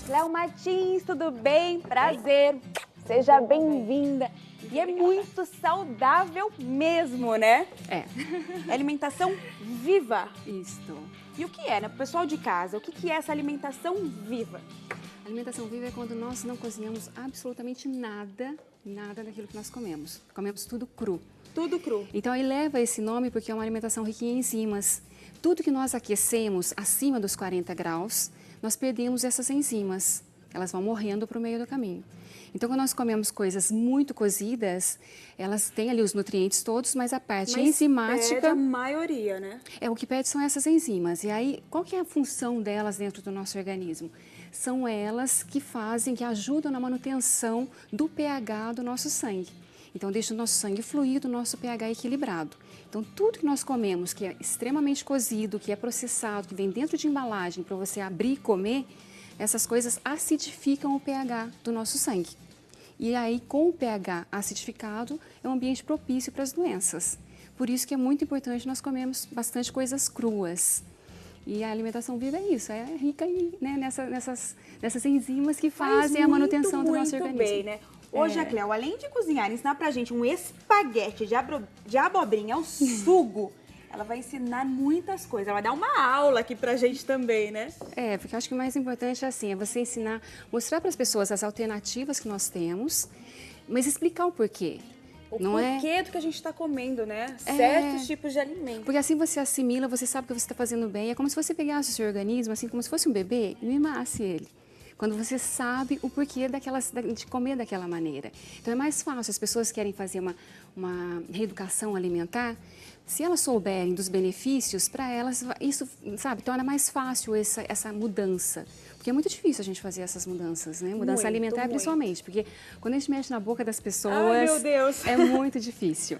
Cléo Martins, tudo bem? Prazer, seja bem-vinda. E é muito saudável mesmo, né? É. É alimentação viva. Isto. E o que é, né? Pro pessoal de casa, o que é essa alimentação viva? A alimentação viva é quando nós não cozinhamos absolutamente nada daquilo que nós comemos. Comemos tudo cru. Tudo cru. Então, aí leva esse nome porque é uma alimentação rica em enzimas. Tudo que nós aquecemos acima dos 40 graus, nós perdemos essas enzimas. Elas vão morrendo para o meio do caminho. Então, quando nós comemos coisas muito cozidas, elas têm ali os nutrientes todos, mas a parte enzimática... Perde a maioria, né? O que perde são essas enzimas. E aí, qual que é a função delas dentro do nosso organismo? São elas que fazem, que ajudam na manutenção do pH do nosso sangue. Então, deixa o nosso sangue fluido, o nosso pH equilibrado. Então, tudo que nós comemos, que é extremamente cozido, que é processado, que vem dentro de embalagem para você abrir e comer, essas coisas acidificam o pH do nosso sangue. E aí, com o pH acidificado, é um ambiente propício para as doenças. Por isso que é muito importante nós comermos bastante coisas cruas. E a alimentação viva é isso, é rica né, nessas enzimas que fazem a manutenção do nosso organismo. Muito bem, né? Hoje, a Cléo, além de cozinhar e ensinar pra gente um espaguete de abobrinha ao sugo, ela vai ensinar muitas coisas. Ela vai dar uma aula aqui pra gente também, né? Porque eu acho que o mais importante é assim, é você ensinar, mostrar para as pessoas as alternativas que nós temos, mas explicar o porquê. O porquê do que a gente está comendo, né? Certos tipos de alimentos. Porque assim você assimila, você sabe que você está fazendo bem. É como se você pegasse o seu organismo, assim como se fosse um bebê, e mimasse ele. Quando você sabe o porquê de comer daquela maneira. Então é mais fácil, as pessoas querem fazer uma reeducação alimentar, se elas souberem dos benefícios, para elas isso, sabe, torna mais fácil essa mudança. Porque é muito difícil a gente fazer essas mudanças, né? Mudança alimentar principalmente, porque quando a gente mexe na boca das pessoas, ai, meu Deus, é muito difícil.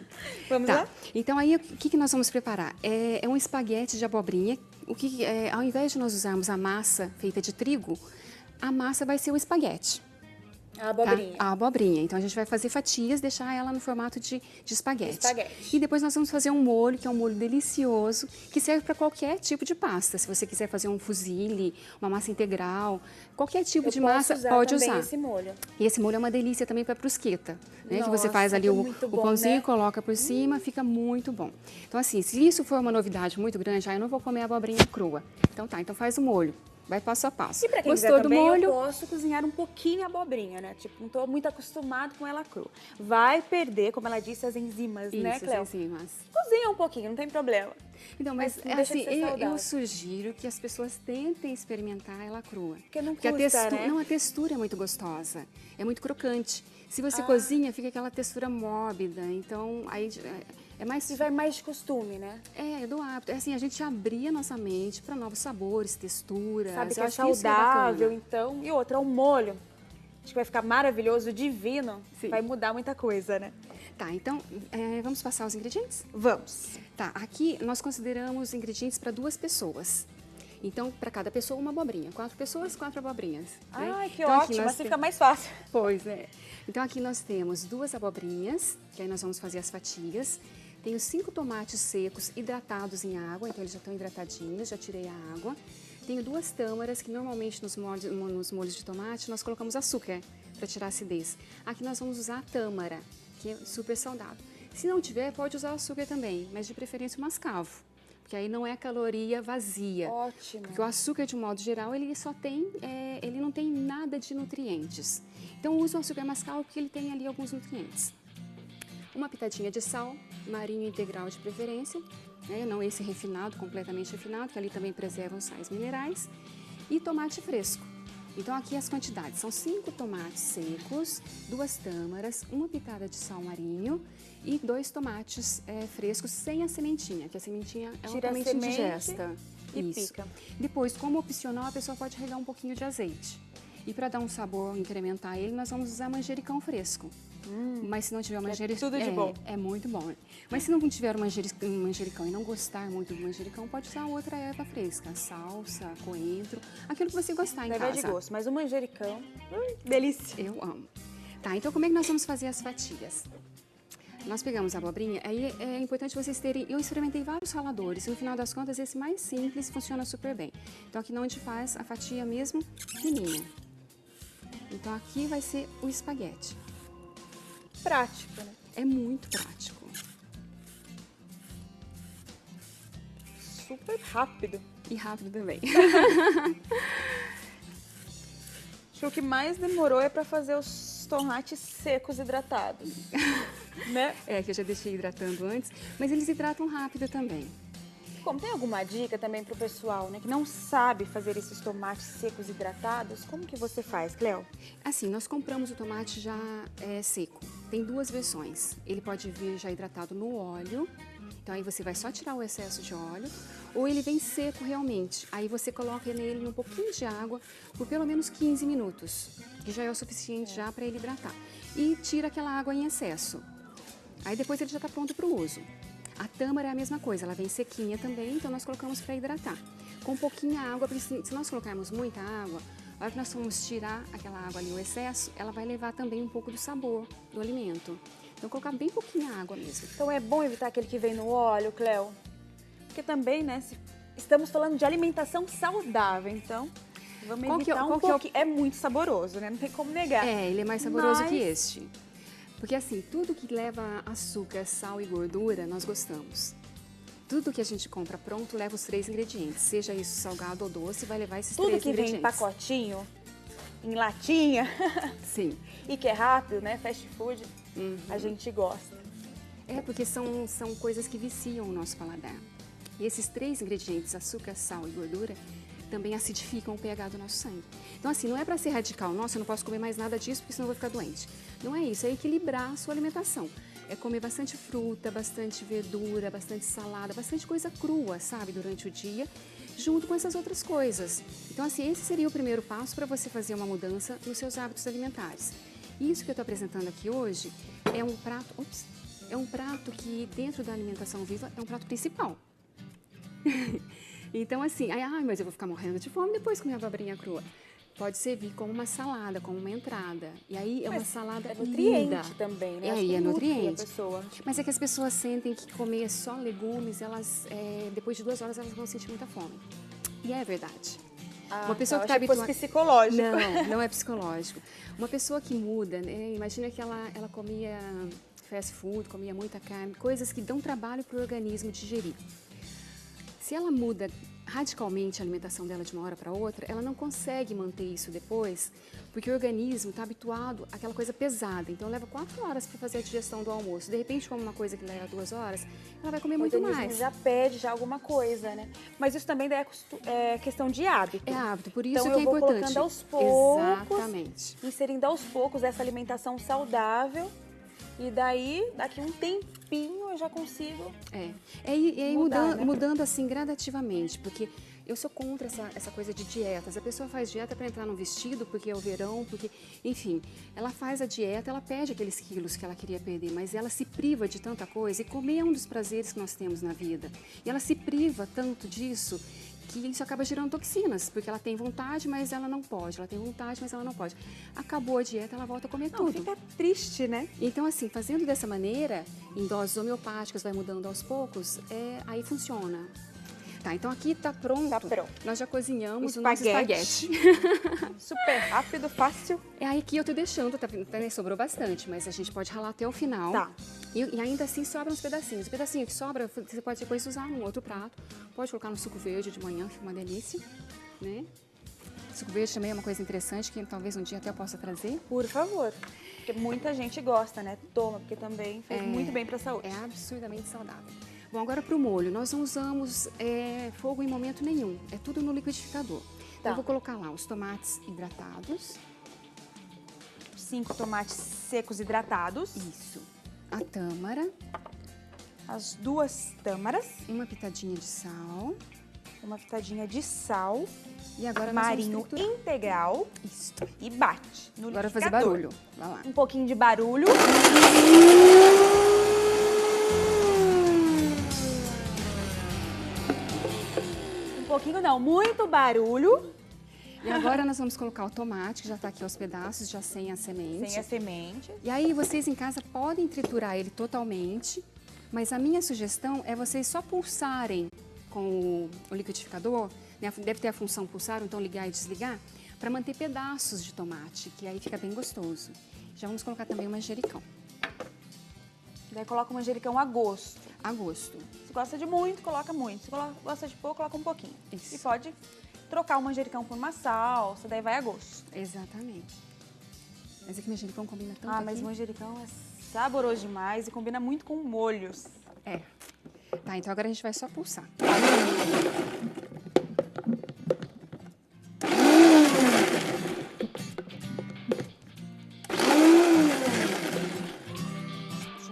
Vamos lá? Então aí o que nós vamos preparar? É um espaguete de abobrinha. Ao invés de nós usarmos a massa feita de trigo, a massa vai ser o espaguete. A abobrinha. A abobrinha. Então, a gente vai fazer fatias, deixar ela no formato de espaguete. E depois nós vamos fazer um molho, que é um molho delicioso, que serve para qualquer tipo de pasta. Se você quiser fazer um fusilli, uma massa integral, qualquer tipo de massa, pode usar. Esse molho. E esse molho é uma delícia também para brusqueta, né? Nossa, que você faz ali o pãozinho, né? Coloca por cima, fica muito bom. Então, assim, se isso for uma novidade muito grande, aí eu não vou comer a abobrinha crua. Então então faz o molho. Vai passo a passo. E para quem quiser também, eu posso cozinhar um pouquinho a abobrinha, né? Tipo, não estou muito acostumado com ela crua. Vai perder, como ela disse, as enzimas, né, Cléo? As enzimas. Cozinha um pouquinho, não tem problema. Então, mas assim, eu sugiro que as pessoas tentem experimentar ela crua. Porque não custa, né? Não, a textura é muito gostosa, é muito crocante. Se você cozinha, fica aquela textura mórbida, então aí... É mais... E vai mais de costume, né? É do hábito. É assim, a gente abrir a nossa mente para novos sabores, texturas. Sabe que é saudável, então. E outra, o molho. Acho que vai ficar maravilhoso, divino. Sim. Vai mudar muita coisa, né? Tá, então, vamos passar os ingredientes? Vamos. Tá, aqui nós consideramos ingredientes para 2 pessoas. Então, para cada pessoa, uma abobrinha. 4 pessoas, 4 abobrinhas. Né? Ai, que então, ótimo, assim fica mais fácil. Pois é. Então, aqui nós temos 2 abobrinhas, que aí nós vamos fazer as fatias. Tenho 5 tomates secos hidratados em água, então eles já estão hidratadinhos, já tirei a água. Tenho 2 tâmaras, que normalmente nos molhos de tomate nós colocamos açúcar para tirar a acidez. Aqui nós vamos usar a tâmara, que é super saudável. Se não tiver, pode usar açúcar também, mas de preferência o mascavo, porque aí não é caloria vazia. Ótimo. Porque o açúcar, de modo geral, ele só tem, ele não tem nada de nutrientes. Então use o açúcar mascavo porque ele tem ali alguns nutrientes. Uma pitadinha de sal, marinho integral de preferência, né? Não esse refinado, completamente refinado, que ali também preservam sais minerais, e tomate fresco. Então aqui as quantidades são 5 tomates secos, 2 tâmaras, 1 pitada de sal marinho e 2 tomates frescos sem a sementinha, que a sementinha é altamente indigesta. E pica. Depois, como opcional, a pessoa pode regar um pouquinho de azeite. E para dar um sabor, incrementar ele, nós vamos usar manjericão fresco. Mas se não tiver manjericão... tudo de bom. É muito bom. Mas se não tiver um manjericão e não gostar muito do manjericão, pode usar outra erva fresca. Salsa, coentro, aquilo que você gostar em casa. Vai de gosto, mas o manjericão, delícia. Eu amo. Tá, então como é que nós vamos fazer as fatias? Nós pegamos a abobrinha, aí é importante vocês terem... Eu experimentei vários raladores e no final das contas esse mais simples funciona super bem. Então aqui não a gente faz a fatia mesmo fininha. Então aqui vai ser o espaguete. Prático, né? É muito prático. Super rápido. E rápido também. Acho que o que mais demorou é para fazer os tomates secos hidratados, né? É, que eu já deixei hidratando antes, mas eles hidratam rápido também. Como tem alguma dica também para o pessoal, né, que não sabe fazer esses tomates secos hidratados? Como que você faz, Cleo? Assim, nós compramos o tomate já seco. Tem duas versões. Ele pode vir já hidratado no óleo, então aí você vai só tirar o excesso de óleo, ou ele vem seco realmente. Aí você coloca nele um pouquinho de água por pelo menos 15 minutos, que já é o suficiente já para ele hidratar. E tira aquela água em excesso. Aí depois ele já está pronto para o uso. A tâmara é a mesma coisa, ela vem sequinha também, então nós colocamos para hidratar. Com pouquinha água, porque se nós colocarmos muita água, a hora que nós formos tirar aquela água ali, o excesso, ela vai levar também um pouco do sabor do alimento. Então colocar bem pouquinha água mesmo. Então é bom evitar aquele que vem no óleo, Cleo? Porque também, né, estamos falando de alimentação saudável, então vamos evitar um pouquinho. É muito saboroso, né? Não tem como negar. É, ele é mais saboroso que este. Porque assim, tudo que leva açúcar, sal e gordura, nós gostamos. Tudo que a gente compra pronto leva os 3 ingredientes. Seja isso salgado ou doce, vai levar esses 3 ingredientes. Tudo que vem em pacotinho, em latinha, sim, e que é rápido, né? Fast food, a gente gosta. É, porque são coisas que viciam o nosso paladar. E esses 3 ingredientes, açúcar, sal e gordura, também acidificam o pH do nosso sangue. Então, assim, não é para ser radical, nossa, eu não posso comer mais nada disso porque senão eu vou ficar doente. Não é isso, é equilibrar a sua alimentação. É comer bastante fruta, bastante verdura, bastante salada, bastante coisa crua, sabe, durante o dia, junto com essas outras coisas. Então, assim, esse seria o primeiro passo para você fazer uma mudança nos seus hábitos alimentares. Isso que eu estou apresentando aqui hoje é um prato que, dentro da alimentação viva, é um prato principal. Então, assim, mas eu vou ficar morrendo de fome depois comer a abobrinha crua. Pode servir como uma salada, como uma entrada. E aí uma salada nutriente linda. Também, né? É nutriente. Pessoa. Mas é que as pessoas sentem que comer só legumes, depois de 2 horas elas vão sentir muita fome. E é verdade. Uma pessoa que está habituada... psicológico. Não é psicológico. Uma pessoa que muda, né? Imagina que ela comia fast food, comia muita carne, coisas que dão trabalho para o organismo digerir. Se ela muda radicalmente a alimentação dela de uma hora para outra, ela não consegue manter isso depois, porque o organismo está habituado àquela coisa pesada. Então, leva 4 horas para fazer a digestão do almoço. De repente, come uma coisa que leva 2 horas, ela vai comer muito mais. O organismo já pede alguma coisa, né? Mas isso também é questão de hábito. É hábito, por isso então, que é importante. Colocando aos poucos, exatamente, inserindo aos poucos essa alimentação saudável. E daí, daqui um tempinho, eu já consigo mudando assim gradativamente, porque eu sou contra essa coisa de dietas. A pessoa faz dieta para entrar no vestido, porque é o verão, porque, enfim, ela faz a dieta, ela perde aqueles quilos que ela queria perder, mas ela se priva de tanta coisa, e comer é um dos prazeres que nós temos na vida. E ela se priva tanto disso que isso acaba gerando toxinas, porque ela tem vontade, mas ela não pode. Ela tem vontade, mas ela não pode. Acabou a dieta, ela volta a comer tudo. Fica triste, né? Então, assim, fazendo dessa maneira, em doses homeopáticas, vai mudando aos poucos, aí funciona. Tá, então aqui tá pronto. Tá pronto. Nós já cozinhamos o nosso espaguete. Super rápido, fácil. Aqui eu tô deixando, sobrou bastante, mas a gente pode ralar até o final. Tá. E ainda assim sobram uns pedacinhos. O pedacinho que sobra, você pode depois usar num outro prato. Pode colocar no suco verde de manhã, que fica uma delícia, né? Suco verde também é uma coisa interessante, que talvez um dia até eu possa trazer. Por favor. Porque muita gente gosta, né? Toma, porque também faz muito bem pra saúde. É absurdamente saudável. Bom, agora para o molho, nós não usamos fogo em momento nenhum, é tudo no liquidificador. Tá. Eu vou colocar lá os tomates hidratados. 5 tomates secos hidratados. Isso. A tâmara. As 2 tâmaras. Uma pitadinha de sal. Uma pitadinha de sal. E agora marinho integral. Isso. E bate no agora fazer barulho. Vai lá. Um pouquinho de barulho. Muito barulho. E agora nós vamos colocar o tomate, que já está aqui aos pedaços, já sem a semente. Sem a semente. E aí vocês em casa podem triturar ele totalmente, mas a minha sugestão é vocês só pulsarem com o liquidificador, né? Deve ter a função pulsar, então ligar e desligar, para manter pedaços de tomate, que aí fica bem gostoso. Já vamos colocar também o manjericão. Daí coloca o manjericão a gosto. A gosto. Se gosta de muito, coloca muito. Se gosta de pouco, coloca um pouquinho. Isso. E pode trocar o manjericão por uma salsa, daí vai a gosto. Exatamente. Mas é que manjericão combina tanto Ah, mas aqui. o manjericão é saboroso demais e combina muito com molhos. É. Tá, então agora a gente vai só pulsar.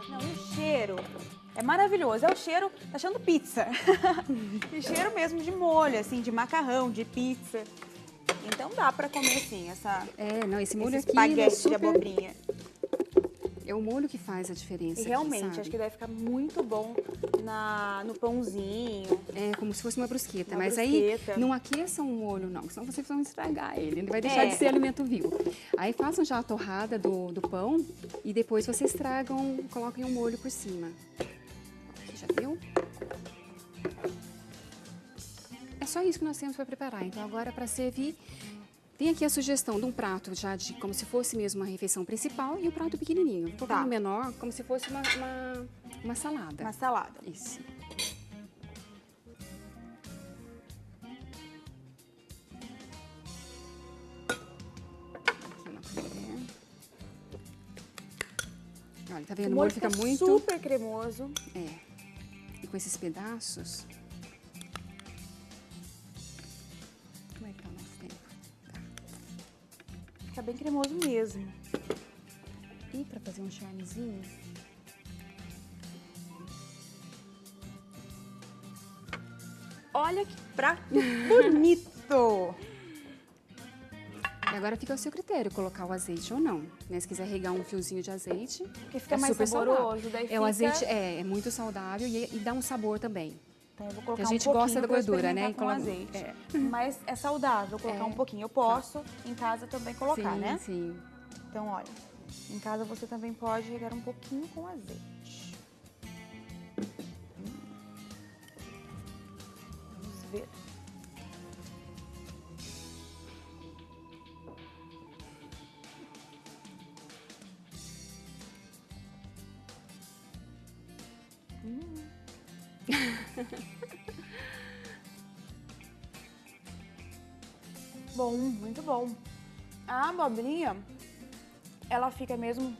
Não, e o cheiro é maravilhoso. É o cheiro, tá achando pizza. E cheiro mesmo de molho, assim, de macarrão, de pizza. Então dá pra comer, assim, Não, esse molho esse aqui ele é espaguete de super... abobrinha. É o molho que faz a diferença E aqui, realmente, sabe? acho que deve ficar muito bom no pãozinho. É como se fosse uma brusqueta. Uma Mas brusqueta. aí não aqueçam o molho, não, senão vocês vão estragar ele. Ele vai deixar de ser alimento vivo. Aí façam já a torrada do pão e depois vocês tragam, coloquem o molho por cima. Você já viu? É só isso que nós temos para preparar. Então agora para servir, tem aqui a sugestão de um prato já de como se fosse mesmo uma refeição principal e um prato pequenininho. Vou colocar no menor, como se fosse uma salada. Uma salada. Isso. Aqui uma colher. Olha, tá vendo? O molho fica muito... super cremoso. É. E com esses pedaços... Como é que tá o nosso tempo? Tá. Fica bem cremoso mesmo. E para fazer um charmezinho... Olha que prato bonito! E agora fica ao seu critério colocar o azeite ou não, né? Se quiser regar um fiozinho de azeite, Porque fica é mais super saboroso. saudável. Daí O fica... azeite é muito saudável e dá um sabor também. Então eu vou Que colocar a gente um pouquinho gosta da pra gordura, né? experimentar E com coloca- azeite. Mas é saudável colocar um pouquinho. Eu posso em casa também colocar, sim, né? Sim. Então, olha, em casa você também pode regar um pouquinho com azeite. Vamos ver. Bom, muito bom. A abobrinha, ela fica mesmo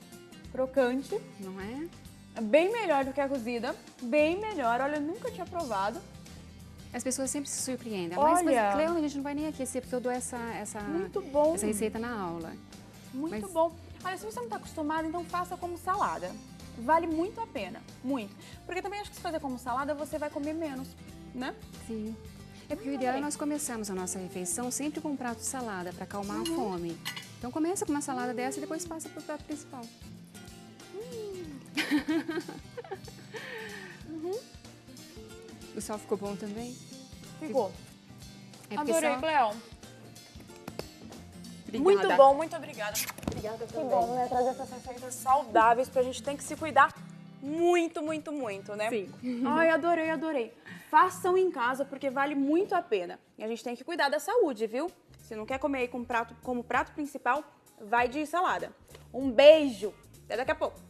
crocante, Não é? bem melhor do que a cozida, bem melhor. Olha, eu nunca tinha provado. As pessoas sempre se surpreendem. Olha! Mas Cleo, a gente não vai nem aquecer, porque eu dou essa Muito bom. essa receita na aula. Muito Mas- bom. Olha, se você não está acostumado, então faça como salada. Vale muito a pena, muito. Porque também acho que se fazer como salada, você vai comer menos, né? Sim. É porque o ideal é nós começarmos a nossa refeição sempre com um prato de salada, para acalmar a fome. Então começa com uma salada dessa e depois passa para o prato principal. O sal ficou bom também? Ficou. É porque Adorei, sal- Cleo. Obrigada. Muito bom, muito obrigada. Obrigada Que também. bom, né? Trazer essas receitas saudáveis pra gente tem que se cuidar muito, muito, muito, né? Sim. Ai, adorei, adorei. Façam em casa porque vale muito a pena. E a gente tem que cuidar da saúde, viu? Se não quer comer aí como prato principal, vai de salada. Um beijo. Até daqui a pouco.